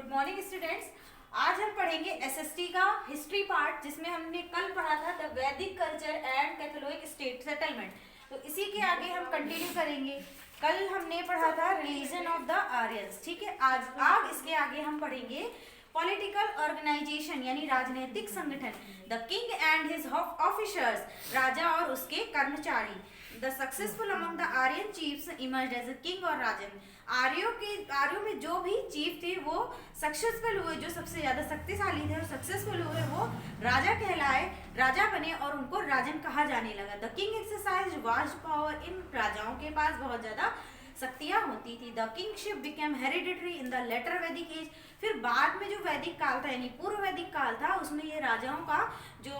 Good morning students. आज हम पढ़ेंगे एसएसटी का हिस्ट्री पार्ट, जिसमें हमने कल पढ़ा था द वैदिक culture and Catholic state settlement. तो इसी के आगे हम कंटिन्यू करेंगे। कल हमने पढ़ा था रिलीजन ऑफ द आर्यंस, ठीक है। आज इसके आगे हम पढ़ेंगे पॉलिटिकल ऑर्गेनाइजेशन यानी राजनीतिक संगठन, the king and his officers, राजा और उसके कर्मचारी। The successful among the Aryan chiefs emerged as a king और राजन। आर्यों में जो भी चीफ थे वो सक्सेसफुल हुए, जो सबसे ज्यादा शक्तिशाली थे और सक्सेसफुल हुए वो राजा कहलाए, राजा बने और उनको राजन कहा जाने लगा। The king exercised vast power, इन राजाओं के पास बहुत ज्यादा शक्तियां होती थी। The kingship became hereditary in the later Vedic age. फिर बाद में जो वैदिक काल था यानी पूर्व वैदिक काल था, उसमें ये राजाओं का जो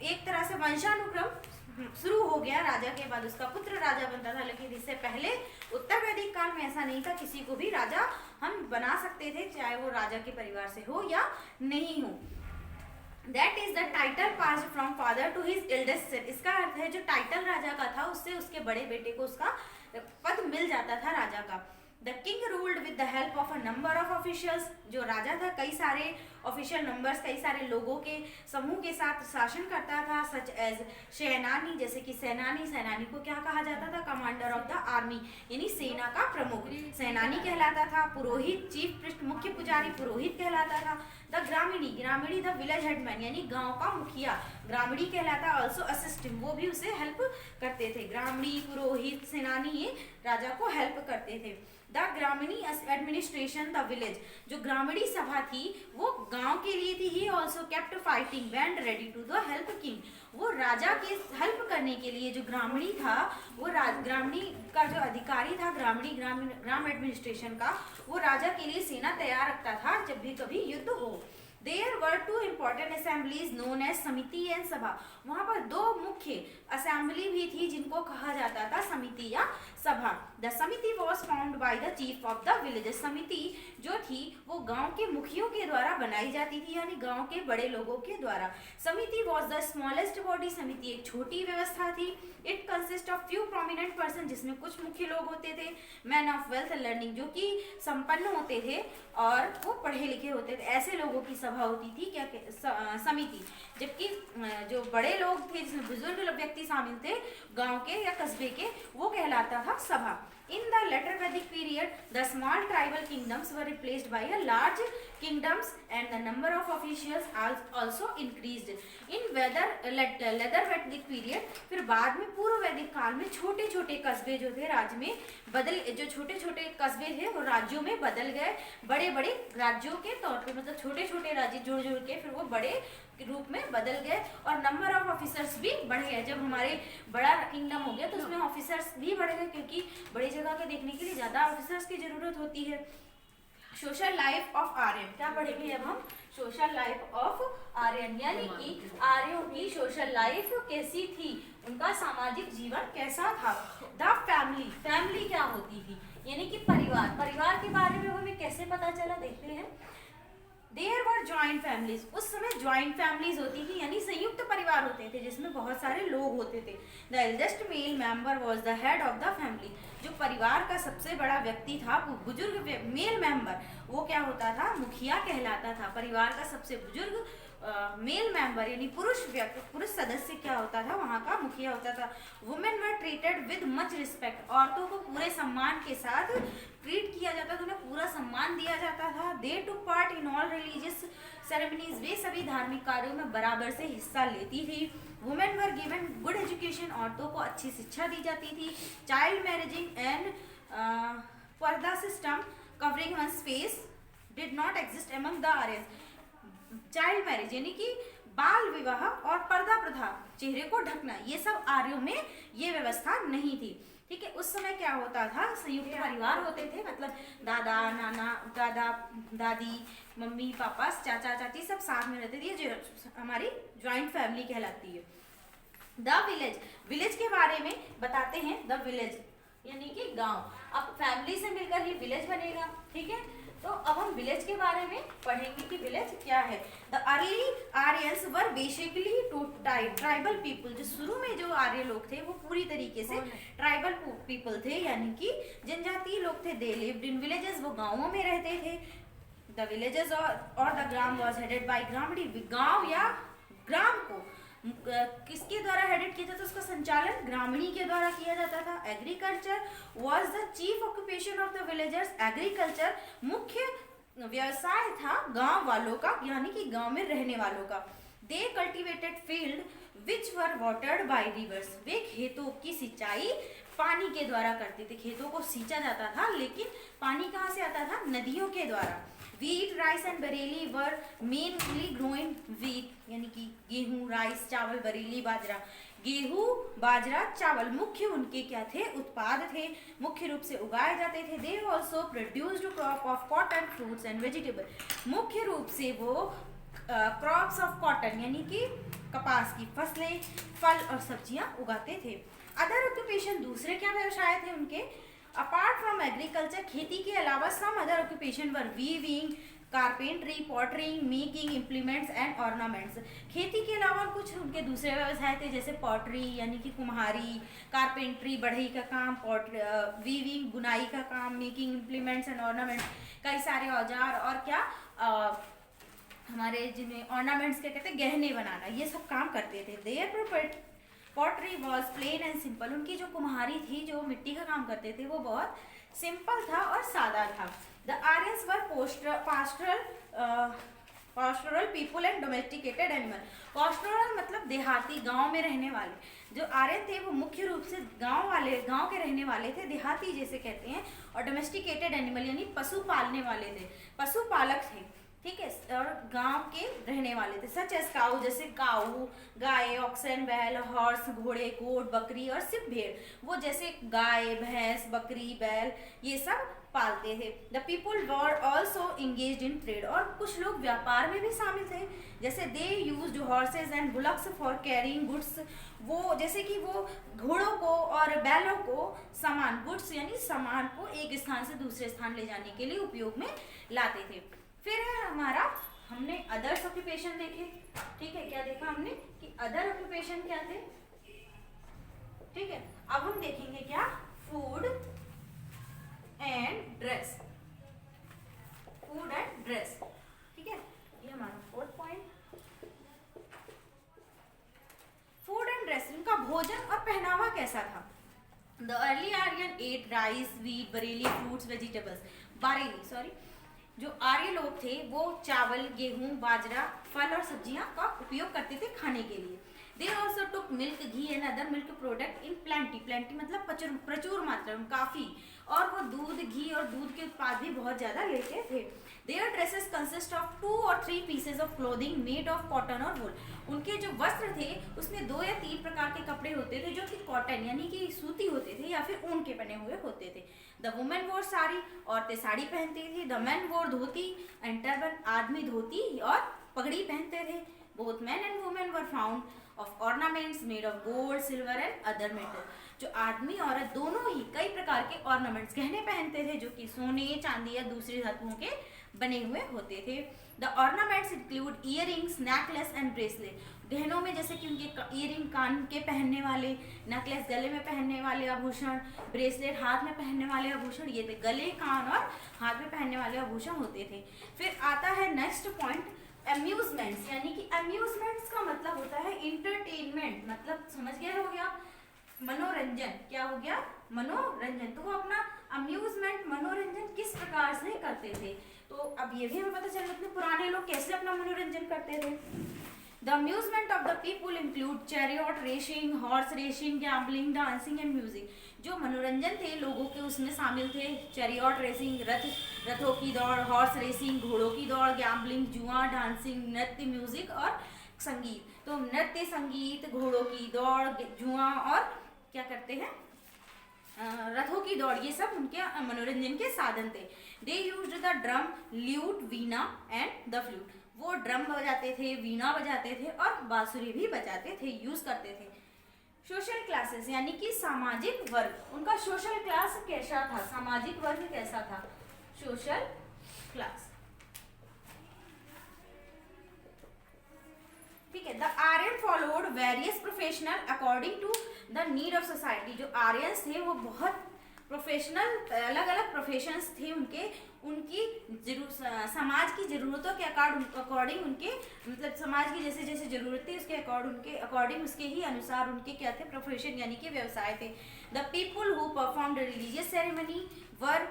एक तरह से वंशानुक्रम शुरू हो गया। राजा के बाद उसका पुत्र राजा बनता था, लेकिन इससे पहले उत्तर वैदिक काल में ऐसा नहीं था। किसी को भी राजा हम बना सकते थे, चाहे वो राजा के परिवार से हो या नहीं हो। That is the title passed from father to his eldest son। इसका अर्थ है जो टाइटल राजा का था उससे उसके बड़े बेटे को उसका पद मिल जाता था राजा का। The king ruled with the help of a number of officials। जो राजा था कई सारे ऑफिशियल नंबर्स, कई सारे लोगों के समूह के साथ शासन करता था। सच एज सेनानी, जैसे कि सेनानी को क्या कहा जाता था? कमांडर ऑफ द आर्मी यानी सेना का प्रमुख सेनानी कहलाता था। पुरोहित, चीफ प्रिस्ट मुख्य पुजारी पुरोहित कहलाता था। द ग्रामीणी द विलेज हेडमैन यानी गांव का मुखिया ग्रामीणी कहलाता। ऑल्सो असिस्टेंट, वो भी उसे हेल्प करते थे। ग्रामीणी, पुरोहित, सेनानी ये राजा को हेल्प करते थे। द ग्रामीणी एडमिनिस्ट्रेशन द विलेज, जो ग्रामीणी सभा थी वो गांव के लिए थी। He also kept fighting when ready to the help king, वो राजा के हेल्प करने के लिए जो ग्रामीणी था, वो ग्रामीणी का जो अधिकारी था ग्राम एडमिनिस्ट्रेशन का, वो राजा के लिए सेना तैयार रखता था जब भी कभी युद्ध हो। There were two important assemblies known as समिति एंड सभा। वहां पर दो मुख्य असेंबली भी थी जिनको कहा जाता था समिति या सभा। द समिति was found by the chief of the village. समिति जो थी वो गांव के मुखियों के द्वारा बनाई जाती थी, यानी गांव के बड़े लोगों के द्वारा। समिति वॉज द स्मॉलेस्ट बॉडी, समिति एक छोटी व्यवस्था थी। It consist of few prominent person, जिसमें कुछ मुख्य लोग होते थे। मैन ऑफ वेल्थ लर्निंग, जो कि संपन्न होते थे और वो पढ़े लिखे होते थे, ऐसे लोगों की सभा होती थी क्या समिति। जबकि जो बड़े लोग थे जिसमें बुजुर्ग व्यक्ति शामिल थे गांव के या कस्बे के, वो कहलाता था सभा। In the later Vedic period, the small tribal kingdoms were replaced by a large kingdoms and the number of officials also increased. In later Vedic period, फिर बाद में पूर्व वैदिक काल में छोटे छोटे कस्बे जो थे राज्य में जो छोटे छोटे कस्बे थे वो राज्यों में बदल गए बड़े बड़े राज्यों के तौर पे, मतलब छोटे छोटे राज्य जुड़ के फिर वो बड़े रूप में बदल गए और नंबर ऑफ ऑफिसर्स भी बढ़ गए। जब हमारे बड़ा किंगडम हो गया तो उसमें ऑफिसर्स भी बढ़ गए, क्योंकि बड़ी जगह के देखने के लिए ज्यादा ऑफिसर्स की जरूरत होती है। सोशल लाइफ ऑफ आर्यन, क्या पढ़ेंगे अब हम? सोशल लाइफ ऑफ आर्यन, यानी कि आर्यों की सोशल लाइफ कैसी थी, उनका सामाजिक जीवन कैसा था। द फैमिली क्या होती थी, यानी कि परिवार के बारे में हमें कैसे पता चला, देखते हैं। There were joint families, उस समय joint families होती थी, यानी संयुक्त परिवार होते थे जिसमें बहुत सारे लोग होते थे। The eldest male member was the head of the family, जो परिवार का सबसे बड़ा व्यक्ति था, बुजुर्ग मेल मेंबर, वो क्या होता था? मुखिया कहलाता था। परिवार का सबसे बुजुर्ग मेल मेंबर यानी पुरुष सदस्य क्या होता था? वहाँ का मुखिया होता था। Women were treated with much respect, औरतों को पूरे सम्मान के साथ ट्रीट किया जाता था, उन्हें पूरा सम्मान दिया जाता था। They took part in all religious ceremonies, वे सभी धार्मिक कार्यों में बराबर से हिस्सा लेती थी। Women were given good education, औरतों को अच्छी शिक्षा दी जाती थी। Child marrying and purdah system covering one's face did not exist among the Aryans. Child marriage यानी कि बाल विवाह और पर्दा प्रथा, चेहरे को ढकना, ये सब आर्यों में ये व्यवस्था नहीं थी। ठीक है, उस समय क्या होता था? संयुक्त परिवार होते थे, मतलब दादा दादी, मम्मी पापा, चाचा चाची सब साथ में रहते थे, जो हमारी ज्वाइंट फैमिली कहलाती है। द विलेज के बारे में बताते हैं। द विलेज यानी कि गांव, अब फैमिली से मिलकर ही विलेज बनेगा। ठीक है, तो अब हम विलेज के बारे में पढ़ेंगे कि विलेज क्या है। The early Aryans were basically tribal people, जो शुरू में जो आर्य लोग थे वो पूरी तरीके से ट्राइबल पीपल थे, यानी कि जनजातीय लोग थे। दे लिव्ड इन विलेजेस, वो गांवों में रहते थे। द विलेजेस और the grama was headed by gramani. गांव या ग्राम को किसके द्वारा हेडेड किया जाता था, उसका संचालन ग्रामीणी के द्वारा किया जाता था। Agriculture was the chief occupation of the villagers. Agriculture मुख्य व्यवसाय था गांव वालों का, यानी कि गांव में रहने वालों का। They cultivated field which were watered by rivers. वे खेतों की सिंचाई पानी के द्वारा करते थे। खेतों को सींचा जाता था, लेकिन पानी कहाँ से आता था, नदियों के द्वारा। Wheat rice and Bareilly were mainly growing. Wheat यानी कि गेहूं, राइस चावल, बरेली बाजरा। गेहूं बाजरा चावल मुख्य उनके क्या थे, उत्पाद थे, मुख्य रूप से उगाए जाते थे। They also produced crop of cotton, fruits and vegetable. मुख्य रूप से वो क्रॉप्स ऑफ कॉटन यानी कि कपास की फसलें, फल और सब्जियां उगाते थे। अदर ऑक्यूपेशन दूसरे क्या व्यवसाय थे उनके, अपार्ट फ्रॉम एग्रीकल्चर खेती के अलावा some other occupation were weaving, carpentry, pottering, making implements and ornaments. खेती के अलावा कुछ उनके दूसरे व्यवसाय थे, जैसे पॉटरी यानी कि कुम्हारी, कारपेंट्री बढ़ई का काम, वीविंग बुनाई का काम, मेकिंग इम्प्लीमेंट्स एंड ऑर्नामेंट्स कई सारे औजार, और क्या हमारे जिन्हें ऑर्नामेंट्स क्या कहते हैं, गहने बनाना, ये सब काम करते थे। Their pottery was plain and simple. उनकी जो कुम्हारी थी, जो मिट्टी का काम करते थे, वो बहुत सिंपल था और सादा था। The Aryans were pastoral people and domesticated animal. Pastoral मतलब देहाती, गांव में रहने वाले। जो आर्यन थे वो मुख्य रूप से गांव के रहने वाले थे, देहाती जैसे कहते हैं। और डोमेस्टिकेटेड एनिमल यानी पशु पालने वाले थे, पशुपालक थे, ठीक है, और गांव के रहने वाले थे। सच एज काऊ जैसे काऊ, गाय, ऑक्सन, बैल, हॉर्स घोड़े, गोट, बकरी और सिर्फ भेड़। वो जैसे गाय, भैंस, बकरी, बैल ये सब पालते थे। The people were also engaged in trade. और कुछ लोग व्यापार में भी शामिल थे, जैसे they used horses and bullocks for carrying goods. वो जैसे कि वो घोड़ों को और बैलों को सामान, गुड्स यानी सामान को एक स्थान से दूसरे स्थान ले जाने के लिए उपयोग में लाते थे। फिर है हमारा, हमने अदर्स ऑक्यूपेशन देखे, ठीक है, क्या देखा हमने कि अदर ऑक्यूपेशन क्या थे, ठीक है। अब हम देखेंगे क्या, food and dress, food and dress, ठीक है, ये हमारा 4th point. Food and dress, इनका भोजन और पहनावा कैसा था। The early Aryan ate rice, wheat, barley, fruits, vegetables. जो आर्य लोग थे वो चावल, गेहूं, बाजरा, फल और सब्जियां का उपयोग करते थे खाने के लिए। They also took milk, ghee and other milk product in plenty. Plenty मतलब प्रचुर मात्रा में, काफी, और वो दूध, घी और दूध के उत्पाद भी बहुत ज्यादा लेते थे। Their dresses consist of 2 or 3 pieces of clothing made of cotton और वूल। उनके जो वस्त्र थे उसमें 2 या 3 प्रकार के कपड़े होते थे जो कि कॉटन यानी कि सूती होते थे या फिर ऊन के बने हुए होते थे। द वुमेन वोर साड़ी, औरतें साड़ी पहनती थी। द मैन वोर धोती एंड टर्बन, आदमी धोती और पगड़ी पहनते थे। Both man and women were found of ornaments made of gold, silver and other metal. जो आदमी औरत दोनों ही कई प्रकार के ऑर्नामेंट्स, गहने पहनते थे जो कि सोने, चांदी या दूसरी धातुओं के बने हुए होते थे। The ornaments include earrings, necklace and bracelet. गहनों में जैसे कि उनके इयरिंग कान के पहनने वाले, नेकलेस गले में पहनने वाले आभूषण, ब्रेसलेट हाथ में पहनने वाले आभूषण, ये थे गले, कान और हाथ में पहनने वाले आभूषण होते थे। फिर आता है नेक्स्ट पॉइंट, अम्यूजमेंट्स, यानी कि अम्यूजमेंट्स का मतलब होता है इंटरटेनमेंट, मतलब समझ गए, हो गया मनोरंजन। क्या हो गया, मनोरंजन। तो वो अपना अम्यूजमेंट, मनोरंजन किस प्रकार से करते थे, तो अब ये भी हमें पता चल रहा है पुराने लोग कैसे अपना मनोरंजन करते थे। The amusement of the people include chariot racing, horse racing, gambling, dancing and music. जो मनोरंजन थे लोगों के उसमें शामिल थे चैरियट रेसिंग, रथों की दौड़, हॉर्स रेसिंग, घोड़ों की दौड़, गैम्बलिंग, जुआ, डांसिंग, नृत्य, म्यूजिक और संगीत। तो नृत्य, संगीत, घोड़ों की दौड़, जुआ और क्या करते हैं, रथों की दौड़, ये सब उनके मनोरंजन के साधन थे। They used the drum, lewd, Veena and the flute. वो ड्रम बजाते थे, वीणा बजाते थे और बांसुरी भी बजाते थे, यूज करते थे। सोशल क्लासेस यानी कि सामाजिक वर्ग, उनका सोशल क्लास कैसा था, सामाजिक वर्ग कैसा था, सोशल क्लास, ठीक है। The Aryan followed various professional according to the need of society. जो आर्यंस थे वो बहुत प्रोफेशनल, अलग अलग प्रोफेशंस थे उनके, उनकी समाज की ज़रूरतों के अकॉर्डिंग उनके, मतलब समाज की जैसे जैसे ज़रूरत थी उसके अकॉर्डिंग उसके ही अनुसार उनके क्या थे, प्रोफेशन यानी कि व्यवसाय थे। The people who performed religious ceremony were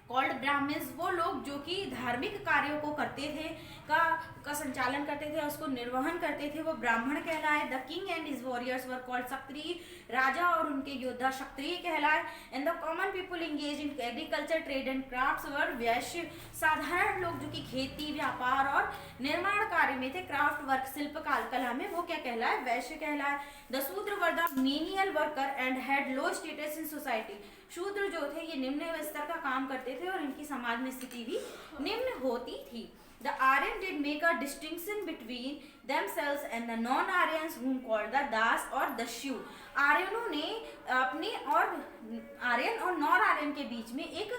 called Brahmins, वो लोग जो कि धार्मिक कार्यों को करते थे, का संचालन करते थे, उसको निर्वहन करते थे, वो ब्राह्मण कहलाए। The king and his warriors were called Kshatriya, राजा और उनके योद्धा क्षत्रिय कहलाए। And the common people engage in agriculture trade and crafts were Vaishya, साधारण लोग जो कि खेती व्यापार और निर्माण कार्य में थे, क्राफ्ट वर्क शिल्प कला में, वो क्या कहलाए, वैश्य कहलाए। द शूद्र were the menial worker and had low status in society, शूद्र जो थे ये निम्न स्तर का काम करते थे और इनकी समाज में स्थिति भी निम्न होती थी। The Aryan did make a distinction between themselves and the non-Aryans whom called the Das और दस्यु। आर्यनों ने अपने और आर्यन और नॉन आर्यन के बीच में एक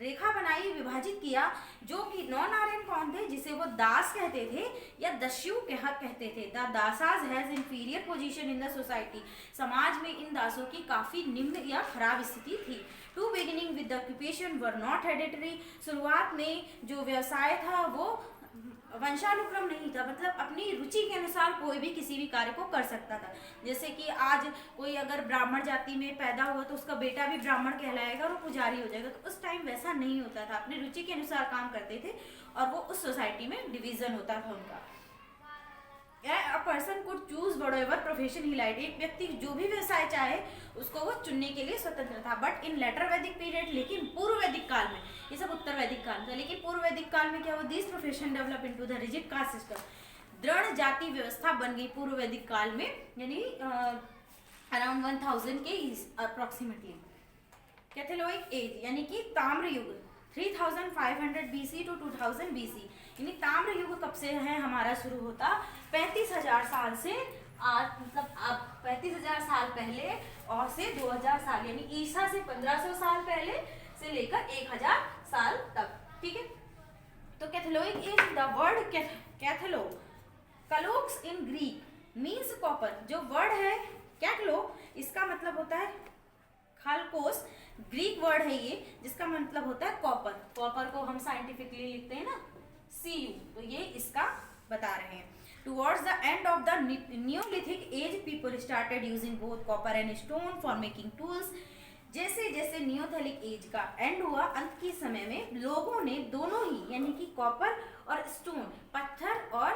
रेखा बनाई, विभाजित किया, जो कि नॉन आर्यन कौन थे, जिसे वो दास कहते थे या दस्यु कहते थे। The Dasas has inferior position in the society, समाज में इन दासों की काफी निम्न या खराब स्थिति थी। To beginning with the occupation were not hereditary, शुरुआत में जो व्यवसाय था वो वंशानुक्रम नहीं था, मतलब अपनी रुचि के अनुसार कोई भी किसी भी कार्य को कर सकता था। जैसे कि आज कोई अगर ब्राह्मण जाति में पैदा हुआ तो उसका बेटा भी ब्राह्मण कहलाएगा और वो पुजारी हो जाएगा, तो उस टाइम वैसा नहीं होता था, अपनी रुचि के अनुसार काम करते थे और वो उस सोसाइटी में डिवीजन होता था उनका। A person could choose whatever profession he liked, एक व्यक्ति जो भी व्यवसाय चाहे उसको वो चुनने के लिए स्वतंत्र था। बट इन लेटर वैदिक पीरियड, लेकिन पूर्व वैदिक काल में, ये सब उत्तर वैदिक काल था, लेकिन पूर्व वैदिक काल में क्या हुआ, this profession develop into the rigid caste system, दृढ़ जाति व्यवस्था बन गई पूर्व वैदिक काल में, यानी अराउंड 1000 के अप्रोक्सीमेटली। कैथोलिक एज यानी कि ताम्र युग 3500 BC टू 2000 BC, यानी ताम्र युग कब से है हमारा शुरू होता, 35,000 साल से आज, मतलब अब 35,000 साल पहले और से 2000 साल, यानी ईसा से 1500 साल पहले से लेकर 1000 साल तक, ठीक है। तो कैथोलिक एज, द वर्ड कैथोलो कलोक्स इन ग्रीक मीन्स कॉपर, जो वर्ड है कैथलो इसका मतलब होता है खालकोस, ग्रीक वर्ड है ये जिसका मतलब होता है कॉपर। कॉपर को हम साइंटिफिकली लिखते हैं ना Cu, तो ये इसका बता रहे हैं। Towards the end of the Neolithic age, people started using both copper and stone for making tools. जैसे जैसे नियोलिथिक एज का एंड हुआ, अंत के समय में लोगों ने दोनों ही यानी कि कॉपर और स्टोन, पत्थर और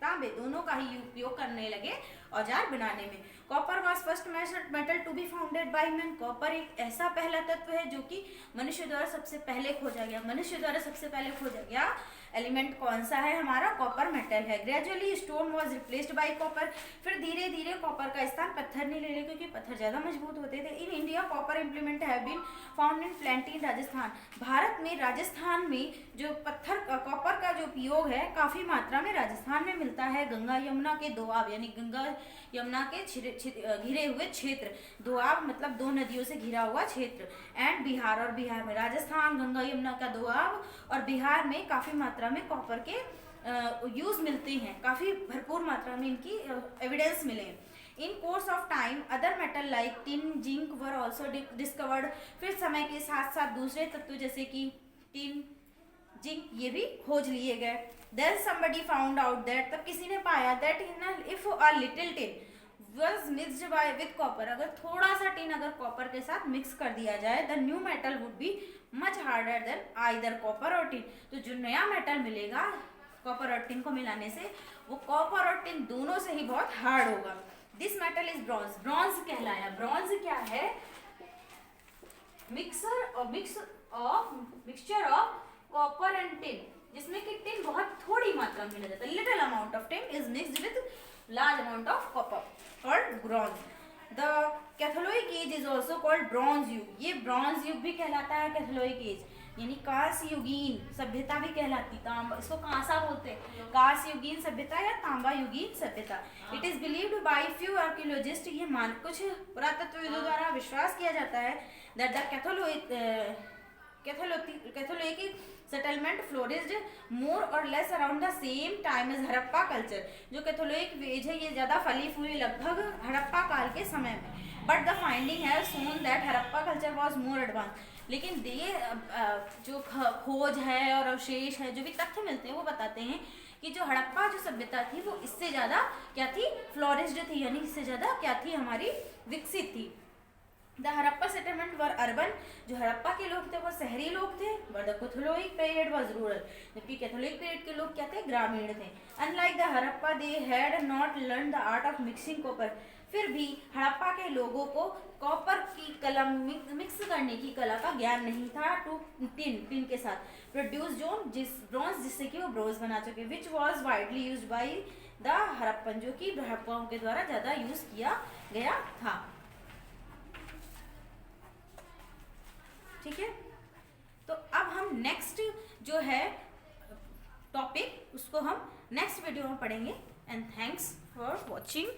तांबे दोनों का ही उपयोग करने लगे औजार बनाने में। Copper was first metal to be founded by man, copper एक ऐसा पहला तत्व है जो कि मनुष्य द्वारा सबसे पहले खोजा गया, मनुष्य द्वारा सबसे पहले खोजा गया एलिमेंट कौन सा है हमारा, कॉपर मेटल है। Gradually stone was replaced by copper, फिर धीरे धीरे कॉपर का स्थान पत्थर ने ले लिया क्योंकि पत्थर ज्यादा मजबूत होते थे। In India copper implement have been found in plenty in Rajasthan, Bharat में राजस्थान में जो पत्थर कॉपर का जो उपयोग है काफी मात्रा में राजस्थान में मिलता है। गंगा यमुना के दोआब यानी गंगा यमुना के घिरे हुए क्षेत्र, दोआब मतलब दो नदियों से घिरा हुआ क्षेत्र, एंड बिहार, और बिहार में राजस्थान गंगा यमुना का दोआब और बिहार में काफी मात्रा में कॉपर के यूज मिलते हैं, काफी भरपूर मात्रा में इनकी एविडेंस मिले। In course of time other metal like tin zinc were also discovered, फिर समय के साथ साथ दूसरे तत्व जैसे कि टिन जिंक ये भी खोज लिए गए। Then somebody found out that, तब किसी ने पाया that if a little tin was mixed with copper, अगर थोड़ा सा टिन अगर कॉपर के साथ मिक्स कर दिया जाए, the new metal would be much harder than either copper और टिन, तो जो नया मेटल मिलेगा कॉपर और टिन को मिलाने से वो कॉपर और टिन दोनों से ही बहुत हार्ड होगा। This metal is bronze, bronze कहलाया। ब्रॉन्ज क्या है, mixture of copper and tin, जिसमें कि टिन बहुत थोड़ी मात्रा में मिला जाता है, little amount of tin is mixed with large amount of copper, called bronze. The Catholic age is also called bronze युग, ये ब्रॉन्ज युग भी कहलाता है कैथोलिक एज, यानी कांस्य युगीन सभ्यता भी कहलाती, तांबा इसको कांसा बोलते हैं, कांस्य युगीन सभ्यता या तांबा युगीन सभ्यता। It is believed by few archaeologist, ये मान कुछ पुरातत्वविदों द्वारा विश्वास किया जाता है that the Catholic settlement flourished more or less around the same time as Harappa culture, जो कैथोलिक एज है ये ज्यादा फली फूली लगभग हड़प्पा काल के समय में। But the finding has shown that Harappa culture was more advance. लेकिन ये जो खोज है और अवशेष है, जो भी तथ्य मिलते हैं वो बताते हैं कि जो हड़प्पा जो सभ्यता थी वो इससे ज़्यादा क्या थी, फ्लोरिश्ड थी, यानी इससे ज़्यादा क्या थी, हमारी विकसित थी। The Harappa settlement were urban, जो हड़प्पा के लोग थे वो शहरी लोग थे, were the Catholic period was rural, जबकि कैथोलिक पीरियड के लोग क्या थे, ग्रामीण थे। Unlike the Harappa they had not learn the art of mixing copper, फिर भी हड़प्पा के लोगों को कॉपर की कलम मिक्स करने की कला का ज्ञान नहीं था। टू टिन के साथ प्रोड्यूस ब्रॉन्ज, जिससे कि वो ब्रोंज बना चुके, which was widely use by the Harappan, जो कि हड़प्पाओं के द्वारा ज़्यादा यूज किया गया था। ठीक है, तो अब हम नेक्स्ट जो है टॉपिक उसको हम नेक्स्ट वीडियो में पढ़ेंगे। And thanks for watching.